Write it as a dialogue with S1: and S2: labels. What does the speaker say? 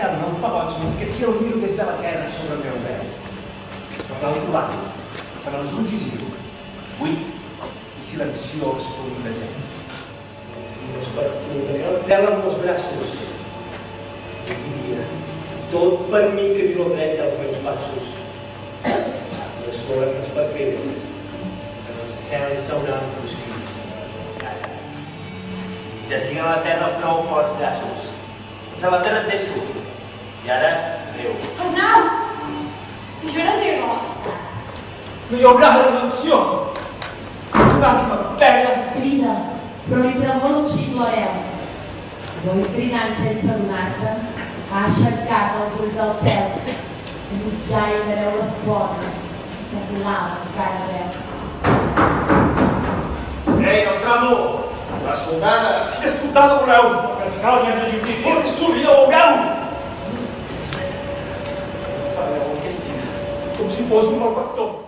S1: cel no em fa boig més que si el miro des de la terra sobre el meu veu. Per l'altre banda, per als ulls visiu, buit i silenciós com un desert.
S2: És per contenir el cel amb els braços. I diria, tot per mi que viu el dret dels meus passos. Les corrents per pedres, en el cel s'haurà enfosquit.
S3: Ja tinc a la terra prou forts llaços. Ens a la terra et deixo. I ara, adéu.
S4: Arnau! Si jo era teva.
S2: No hi haurà redempció. L'ànima pega.
S5: Crida, però li tremol un xic la veu. L'oi cridant sense adonar-se, ha aixecat els ulls al cel. I mitjà hi veu l'esposa, que filava encara veu.
S6: Ei, Nostramo! La soldada!
S1: Quina soldada voleu? Que ens cal més de justícia. On s'hauria veureu? Parleu amb aquesta, com si fos un malfactor.